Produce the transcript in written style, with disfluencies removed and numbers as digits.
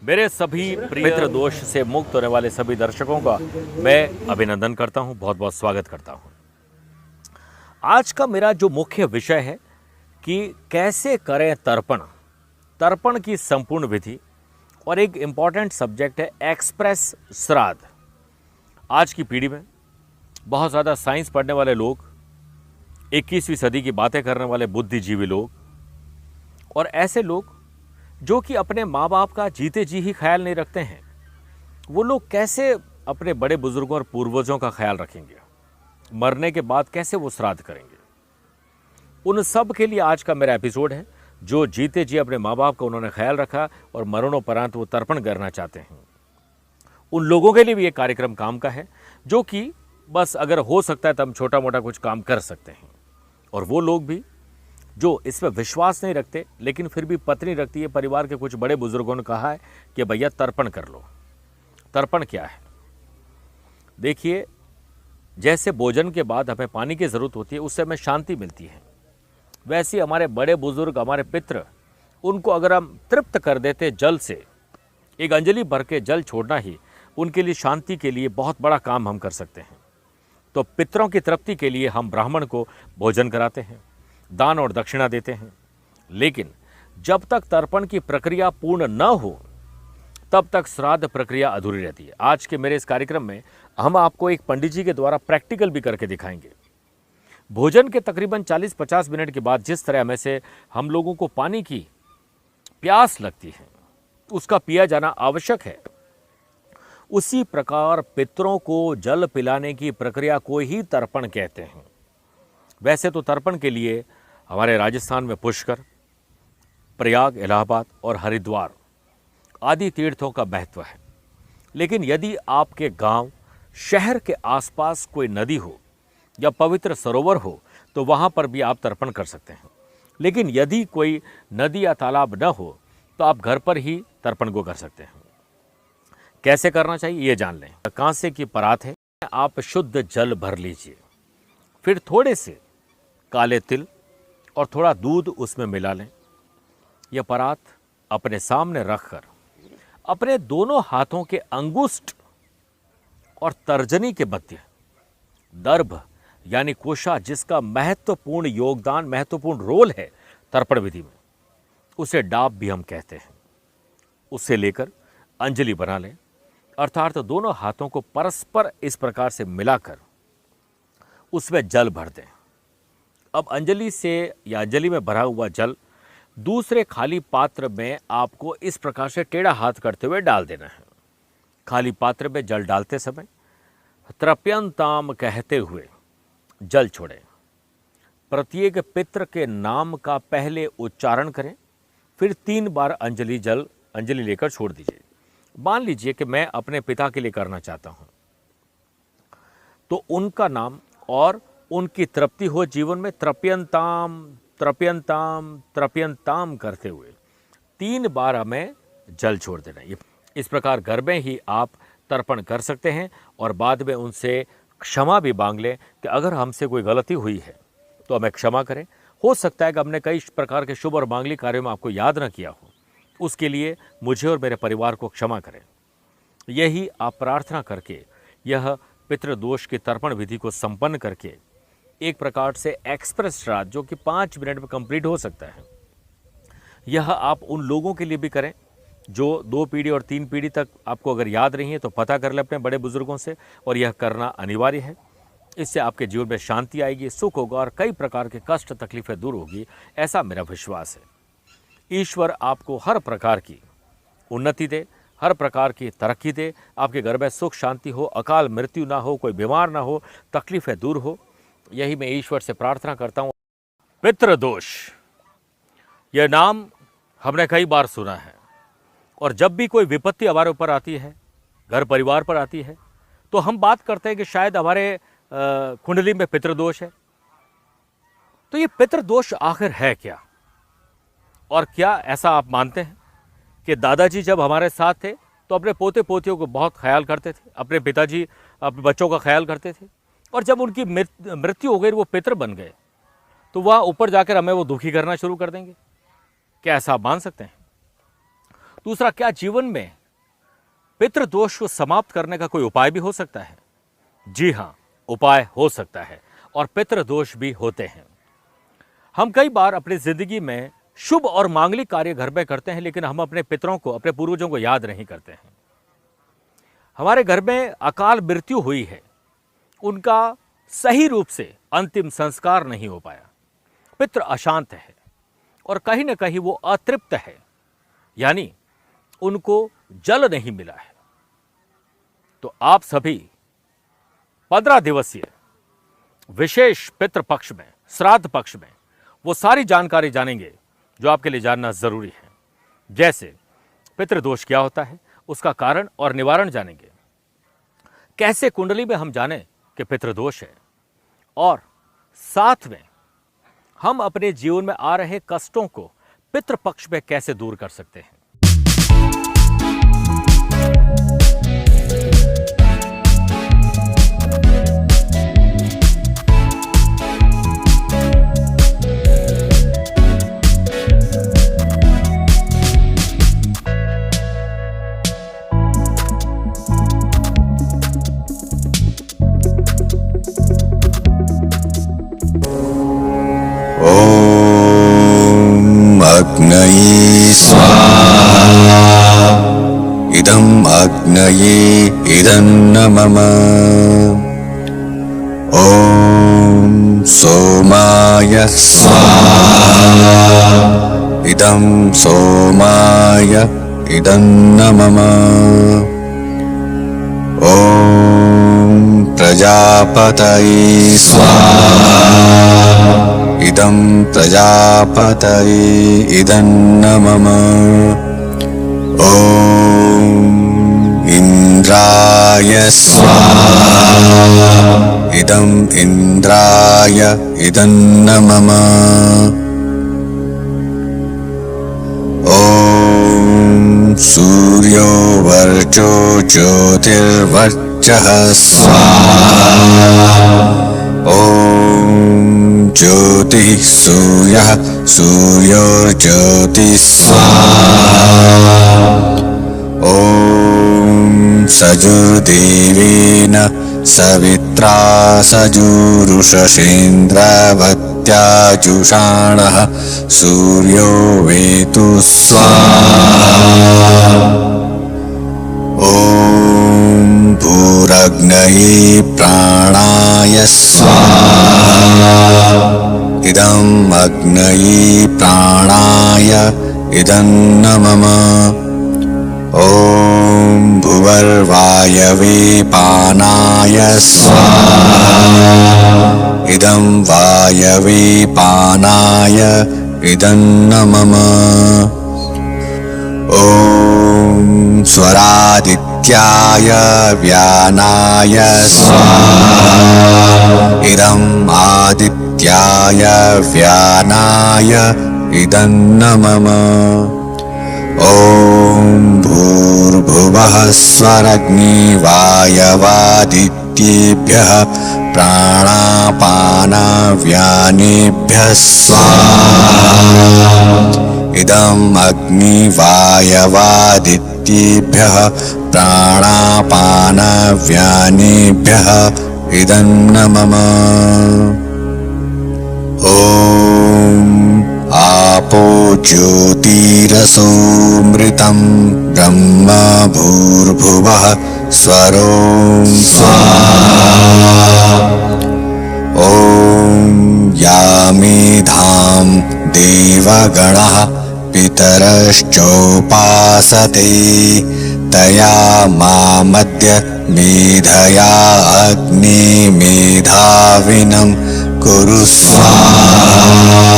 मेरे सभी मित्र दोष से मुक्त होने वाले सभी दर्शकों का मैं अभिनंदन करता हूं, बहुत बहुत स्वागत करता हूं। आज का मेरा जो मुख्य विषय है कि कैसे करें तर्पण, तर्पण की संपूर्ण विधि और एक इंपॉर्टेंट सब्जेक्ट है एक्सप्रेस श्राद्ध। आज की पीढ़ी में बहुत ज़्यादा साइंस पढ़ने वाले लोग, 21वीं सदी की बातें करने वाले बुद्धिजीवी लोग और ऐसे लोग जो कि अपने माँ बाप का जीते जी ही ख्याल नहीं रखते हैं, वो लोग कैसे अपने बड़े बुजुर्गों और पूर्वजों का ख्याल रखेंगे, मरने के बाद कैसे वो श्राद्ध करेंगे। उन सब के लिए आज का मेरा एपिसोड है। जो जीते जी अपने माँ बाप का उन्होंने ख्याल रखा और मरणोपरांत वो तर्पण करना चाहते हैं, उन लोगों के लिए भी ये कार्यक्रम काम का है, जो कि बस अगर हो सकता है तो हम छोटा मोटा कुछ काम कर सकते हैं। और वो लोग भी जो इसमें विश्वास नहीं रखते लेकिन फिर भी पत्नी रखती है, परिवार के कुछ बड़े बुजुर्गों ने कहा है कि भैया तर्पण कर लो। तर्पण क्या है? देखिए, जैसे भोजन के बाद हमें पानी की ज़रूरत होती है, उससे हमें शांति मिलती है, वैसे हमारे बड़े बुजुर्ग, हमारे पितृ, उनको अगर हम तृप्त कर देते जल से, एक अंजलि भर के जल छोड़ना ही उनके लिए शांति के लिए बहुत बड़ा काम हम कर सकते हैं। तो पितरों की तृप्ति के लिए हम ब्राह्मण को भोजन कराते हैं, दान और दक्षिणा देते हैं। लेकिन जब तक तर्पण की प्रक्रिया पूर्ण न हो तब तक श्राद्ध प्रक्रिया अधूरी रहती है। आज के मेरे इस कार्यक्रम में हम आपको एक पंडित जी के द्वारा प्रैक्टिकल भी करके दिखाएंगे। भोजन के तकरीबन 40-50 मिनट के बाद जिस तरह में से हम लोगों को पानी की प्यास लगती है, उसका पिया जाना आवश्यक है, उसी प्रकार पितरों को जल पिलाने की प्रक्रिया को ही तर्पण कहते हैं। वैसे तो तर्पण के लिए हमारे राजस्थान में पुष्कर, प्रयाग, इलाहाबाद और हरिद्वार आदि तीर्थों का महत्व है। लेकिन यदि आपके गांव, शहर के आसपास कोई नदी हो या पवित्र सरोवर हो तो वहां पर भी आप तर्पण कर सकते हैं। लेकिन यदि कोई नदी या तालाब न हो तो आप घर पर ही तर्पण को कर सकते हैं। कैसे करना चाहिए ये जान लें। कांसे की परात है, आप शुद्ध जल भर लीजिए, फिर थोड़े से काले तिल और थोड़ा दूध उसमें मिला लें। यह परात अपने सामने रखकर अपने दोनों हाथों के अंगुष्ठ और तर्जनी के मध्य दर्भ यानी कोशा, जिसका महत्वपूर्ण योगदान, महत्वपूर्ण रोल है तर्पण विधि में, उसे डाब भी हम कहते हैं, उसे लेकर अंजलि बना लें। अर्थात दोनों हाथों को परस्पर इस प्रकार से मिलाकर उसमें जल भर दें। अब अंजलि से या अंजलि में भरा हुआ जल दूसरे खाली पात्र में आपको इस प्रकार से टेढ़ा हाथ करते हुए डाल देना है। खाली पात्र में जल डालते समय तृप्यंताम कहते हुए जल छोड़ें। प्रत्येक पितृ के नाम का पहले उच्चारण करें, फिर 3 बार अंजलि लेकर छोड़ दीजिए। मान लीजिए कि मैं अपने पिता के लिए करना चाहता हूं, तो उनका नाम और उनकी तृप्ति हो जीवन में, तृप्यंताम तृप्यंताम तृप्यंताम करते हुए 3 बार हमें जल छोड़ देना। इस प्रकार घर में ही आप तर्पण कर सकते हैं और बाद में उनसे क्षमा भी मांग लें कि अगर हमसे कोई गलती हुई है तो हमें क्षमा करें। हो सकता है कि हमने कई प्रकार के शुभ और मांगलिक कार्यों में आपको याद न किया हो, उसके लिए मुझे और मेरे परिवार को क्षमा करें। यही आप प्रार्थना करके यह पितृदोष की तर्पण विधि को संपन्न करके एक प्रकार से एक्सप्रेस श्राद्ध, जो कि 5 मिनट में कंप्लीट हो सकता है, यह आप उन लोगों के लिए भी करें जो 2 पीढ़ी और 3 पीढ़ी तक आपको अगर याद नहीं है तो पता कर लें अपने बड़े बुजुर्गों से, और यह करना अनिवार्य है। इससे आपके जीवन में शांति आएगी, सुख होगा और कई प्रकार के कष्ट तकलीफें दूर होगी, ऐसा मेरा विश्वास है। ईश्वर आपको हर प्रकार की उन्नति दे, हर प्रकार की तरक्की दे, आपके घर में सुख शांति हो, अकाल मृत्यु ना हो, कोई बीमार ना हो, तकलीफें दूर हो, यही मैं ईश्वर से प्रार्थना करता हूँ। पितृदोष, यह नाम हमने कई बार सुना है, और जब भी कोई विपत्ति हमारे ऊपर आती है, घर परिवार पर आती है, तो हम बात करते हैं कि शायद हमारे कुंडली में पितृदोष है। तो ये पितृदोष आखिर है क्या? और क्या ऐसा आप मानते हैं कि दादाजी जब हमारे साथ थे तो अपने पोते पोतियों को बहुत ख्याल करते थे, अपने पिताजी अपने बच्चों का ख्याल करते थे, और जब उनकी मृत्यु हो गई, वो पितृ बन गए, तो वह ऊपर जाकर हमें वो दुखी करना शुरू कर देंगे? क्या ऐसा आप मान सकते हैं? दूसरा, क्या जीवन में पितृदोष को समाप्त करने का कोई उपाय भी हो सकता है? जी हां, उपाय हो सकता है और पितृदोष भी होते हैं। हम कई बार अपनी जिंदगी में शुभ और मांगलिक कार्य घर में करते हैं, लेकिन हम अपने पितरों को, अपने पूर्वजों को याद नहीं करते हैं। हमारे घर में अकाल मृत्यु हुई है, उनका सही रूप से अंतिम संस्कार नहीं हो पाया। पितृ अशांत है और कहीं ना कहीं वो अतृप्त है, यानी उनको जल नहीं मिला है। तो आप सभी 15 दिवसीय विशेष पितृ पक्ष में, श्राद्ध पक्ष में वो सारी जानकारी जानेंगे जो आपके लिए जानना जरूरी है। जैसे पितृदोष क्या होता है, उसका कारण और निवारण जानेंगे, कैसे कुंडली में हम जानें कि पितृदोष है, और साथ में हम अपने जीवन में आ रहे कष्टों को पितृपक्ष में कैसे दूर कर सकते हैं। अग्नये स्वाहा इदम् अग्नये इदन्न मम। ॐ सोमाय स्वाहा इदं सोमाय इदन्न मम। ॐ प्रजापतये स्वाहा इदं प्रजापतये इदन्न मम। ॐ इन्द्राय स्वाहा इदं इन्द्राय इदन्न मम। ॐ सूर्यो वर्चो ज्योतिर्वर्चः स्वाहा। ॐ ज्योतिः सूर्यः सूर्योर्ज्योतिः स्वाहा। ॐ सजुर्देवेन सवित्रा सजुरुषसेन्द्रवत्याजुषाणः सूर्यो वेतु स्वाहा। ॐ भूरग्नये प्राणाय स्वाहा इदम् अग्नये प्राणाय इदन्न मम। ॐ भुवर्वायवे पानाय स्वाहा इदं वायवे पानाय इदन्न मम। ॐ स्वरादित्याय व्यानाय स्वाहा इदम् आदित्याय व्यानाय इदन्न मम। ॐ भूर्भुवः स्वरग्निवायवादित्येभ्यः प्राणापानव्यानेभ्यः स्वाहा इदम् अग्निवायवादित्येभ्यः प्राणापानव्यानेभ्यः इदन्न मम। ॐ आपो ज्योतिरसोऽमृतं ब्रह्म भूर्भुवः स्वरों स्वाहा। ॐ यामेधां देवगणः पितरश्चोपासते तया मामद्य मेधया अग्ने मेधाविनं कुरु स्वाहा।